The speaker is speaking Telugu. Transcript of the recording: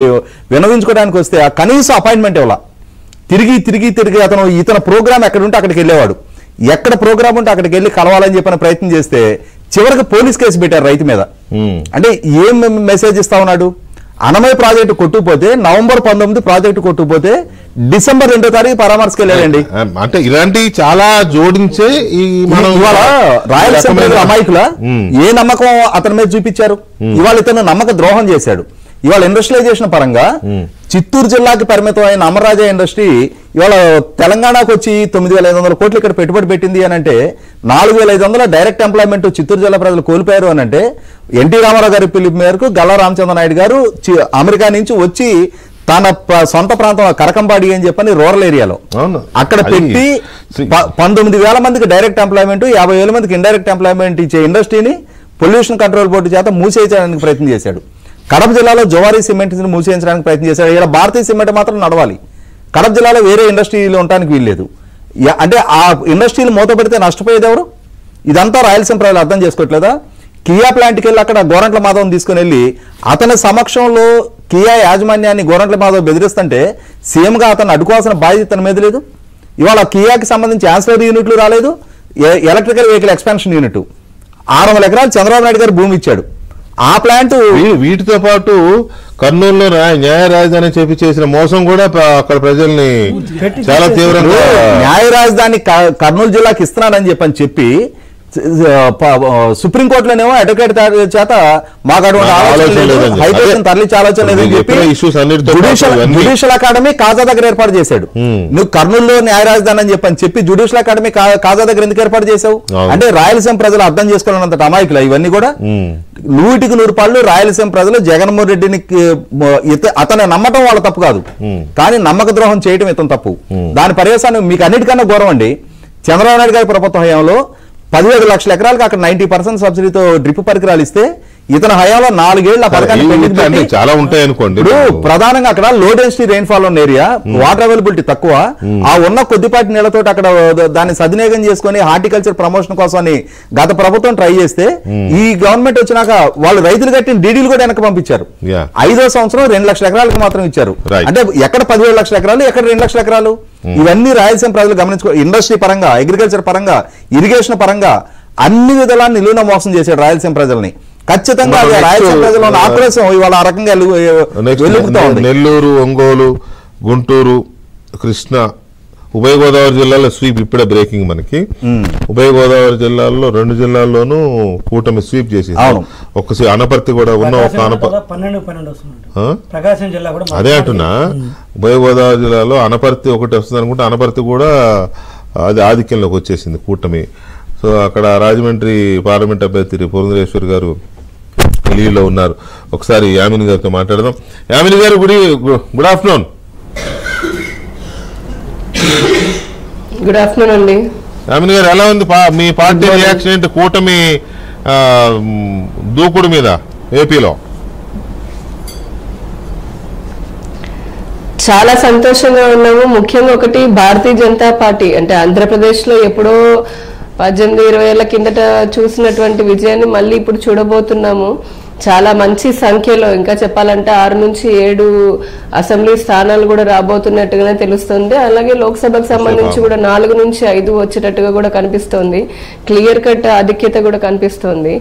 వినవించుకోవడానికి వస్తే ఆ కనీసం అపాయింట్మెంట్ ఇవ్వాల. తిరిగి అతను ఇతని ప్రోగ్రామ్ ఎక్కడ ఉంటే అక్కడికి వెళ్ళేవాడు. ఎక్కడ ప్రోగ్రామ్ ఉంటే అక్కడికి వెళ్ళి కలవాలని చెప్పిన ప్రయత్నం చేస్తే చివరికి పోలీస్ కేసు పెట్టారు రైతు మీద. అంటే ఏం మెసేజ్ ఇస్తా ఉన్నాడు? అనమయ ప్రాజెక్టు కొట్టుకుపోతే నవంబర్ 19 ప్రాజెక్టు కొట్టుకుపోతే డిసెంబర్ 2వ తారీఖు పరామర్శకు వెళ్ళాడండి. అంటే ఇలాంటి చాలా జోడించే ఇవాళ రాయలసీమ ప్రజల అమాయకుల ఏ నమ్మకం అతని మీద చూపించారు? ఇవాళ ఇతను నమ్మక ద్రోహం చేశాడు. ఇవాళ ఇండస్ట్రియలైజేషన్ పరంగా చిత్తూరు జిల్లాకి పరిమితమైన అమర్రాజా ఇండస్ట్రీ ఇవాళ తెలంగాణకు వచ్చి 9,500 కోట్లు ఇక్కడ పెట్టుబడి పెట్టింది అని అంటే 4,500 డైరెక్ట్ ఎంప్లాయ్మెంట్ చిత్తూరు జిల్లా ప్రజలు కోల్పోయారు అని అంటే ఎన్టీ రామారావు గారి పిలుపు మేరకు గల్లా రామచంద్ర నాయుడు గారు అమెరికా నుంచి వచ్చి తన సొంత ప్రాంతం కరకంబాడి అని చెప్పని రూరల్ ఏరియాలో అక్కడ పెట్టి 19,000 మందికి డైరెక్ట్ ఎంప్లాయ్మెంట్ 50,000 మందికి ఇండైరెక్ట్ ఎంప్లాయ్మెంట్ ఇచ్చే ఇండస్ట్రీని పొల్యూషన్ కంట్రోల్ బోర్డు చేత మూసేయడానికి ప్రయత్నం చేశాడు. కడప జిల్లాలో జవారీ సిమెంట్ మూసేయించడానికి ప్రయత్నం చేశాడు. ఇలా భారతీయ సిమెంట్ మాత్రం నడవాలి. కడప జిల్లాలో వేరే ఇండస్ట్రీలు ఉండడానికి వీల్లేదు. అంటే ఆ ఇండస్ట్రీలు మూత పెడితే నష్టపోయేది ఎవరు? ఇదంతా రాయలసీమ ప్రజలు అర్థం చేసుకోవట్లేదా? కియా ప్లాంట్కి వెళ్ళి అక్కడ గోరంట్ల మాధవ్ తీసుకుని వెళ్ళి అతని సమక్షంలో కియా యాజమాన్యాన్ని గోరంట్ల మాధవ్ బెదిరిస్తుంటే సీఎంగా అతను అడ్డుకోవాల్సిన బాధ్యత తన మీద లేదు. ఇవాళ కియాకి సంబంధించి యాన్సిలరీ యూనిట్లు రాలేదు. ఎలక్ట్రికల్ వెహికల్ ఎక్స్పాన్షన్ యూనిట్ 600 ఎకరాలు చంద్రబాబు నాయుడు గారు భూమి ఇచ్చాడు. ఆ ప్లాంట్ వీటితో పాటు కర్నూలులో న్యాయ రాజధాని చెప్పి చేసిన మోసం కూడా అక్కడ ప్రజల్ని చాలా తీవ్రంగా న్యాయ రాజధాని కర్నూలు జిల్లాకి ఇస్తున్నానని చెప్పి సుప్రీంకోర్టులోనేమో అడ్వకేట్ చేత మాకు అటువంటి హైకోర్టు తరలించే ఆలోచన లేదని చెప్పి జ్యుడిషియల్ అకాడమీ కాజా దగ్గర ఏర్పాటు చేశాడు. నువ్వు కర్నూలులో న్యాయ రాజధాని అని చెప్పి జ్యుడిషియల్ అకాడమీ కాజా దగ్గర ఎందుకు ఏర్పాటు చేశావు? అంటే రాయలసీమ ప్రజలు అర్థం చేసుకోవాలన్నంత అమాయకులు ఇవన్నీ కూడా. 100% రాయలసీమ ప్రజలు జగన్మోహన్ రెడ్డిని అతను నమ్మటం వాళ్ళ తప్పు కాదు, కానీ నమ్మక ద్రోహం చేయటం ఇతను తప్పు. దాని పర్యవసానం మీకు అన్నిటికన్నా ఘోరం అండి. చంద్రబాబు నాయుడు గారి ప్రభుత్వ హయాంలో 15 లక్షల ఎకరాలకు అక్కడ 90% సబ్సిడీతో డ్రిప్ పరికరాలు ఇస్తే ఇతని హయాంలో 4 ఏళ్ళు ఆ పథకాన్ని చాలా ఉంటాయి అనుకోండి. ప్రధానంగా అక్కడ లో డెన్సిటీ రెయిన్ఫాల్ ఉన్న ఏరియా, వాటర్ అవైలబిలిటీ తక్కువ, ఆ ఉన్న కొద్దిపాటి నీళ్లతో అక్కడ దాన్ని సద్వినియోగం చేసుకుని హార్టికల్చర్ ప్రమోషన్ కోసం గత ప్రభుత్వం ట్రై చేస్తే ఈ గవర్నమెంట్ వచ్చినాక వాళ్ళు రైతులు కట్టిన డీడీలు కూడా వెనక్కి పంపించారు. 5వ సంవత్సరం 2 లక్షల ఎకరాలకు మాత్రం ఇచ్చారు. అంటే ఎక్కడ 17 లక్షల ఎకరాలు, ఎక్కడ 2 లక్షల ఎకరాలు? ఇవన్నీ రాయలసీమ ప్రజలు గమనించుకో. ఇండస్ట్రీ పరంగా, అగ్రికల్చర్ పరంగా, ఇరిగేషన్ పరంగా అన్ని విధాలా నిలువున మోసం చేశాడు రాయలసీమ ప్రజల్ని. ఖచ్చితంగా రాయలసీమ ప్రజల ఆక్రోశం ఇవాళ ఆ రకంగా నెల్లూరు, ఒంగోలు, గుంటూరు, కృష్ణా, ఉభయ గోదావరి జిల్లాలో స్వీప్ ఇప్పుడే బ్రేకింగ్ మనకి. ఉభయ గోదావరి జిల్లాల్లో 2 జిల్లాల్లోనూ కూటమి స్వీప్ చేసింది. ఒక్కసారి అనపర్తి కూడా ఉన్న ఒక అదే అంటున్నా, ఉభయ గోదావరి జిల్లాలో అనపర్తి ఒకటి వస్తుంది అనుకుంటే అనపర్తి కూడా అది ఆధిక్యంలోకి వచ్చేసింది కూటమి. సో అక్కడ రాజమండ్రి పార్లమెంట్ అభ్యర్థి పురంధరేశ్వర్ గారు లీడ్లో ఉన్నారు. ఒకసారి యామిని గారితో మాట్లాడదాం. యామిని గారు గుడ్ ఆఫ్టర్నూన్. గుడ్ ఆఫ్టర్నూన్ అండి. యామిని గారు, ఎలా ఉంది మీ పార్టీ రియాక్షన్ ఏంటి కూటమి దూకుడు మీద ఏపీలో? చాలా సంతోషంగా ఉన్నాము. ముఖ్యంగా ఒకటి, భారతీయ జనతా పార్టీ అంటే ఆంధ్రప్రదేశ్ లో ఎప్పుడో 18-20 ఏళ్ల కిందట చూసినటువంటి విజయాన్ని మళ్ళీ ఇప్పుడు చూడబోతున్నాము. చాలా మంచి సంఖ్యలో, ఇంకా చెప్పాలంటే 6 నుంచి 7 అసెంబ్లీ స్థానాలు కూడా రాబోతున్నట్టుగానే తెలుస్తుంది. అలాగే లోక్సభకు సంబంధించి కూడా 4 నుంచి 5 వచ్చేటట్టుగా కూడా కనిపిస్తోంది. క్లియర్ కట్ ఆధిక్యత కూడా కనిపిస్తోంది.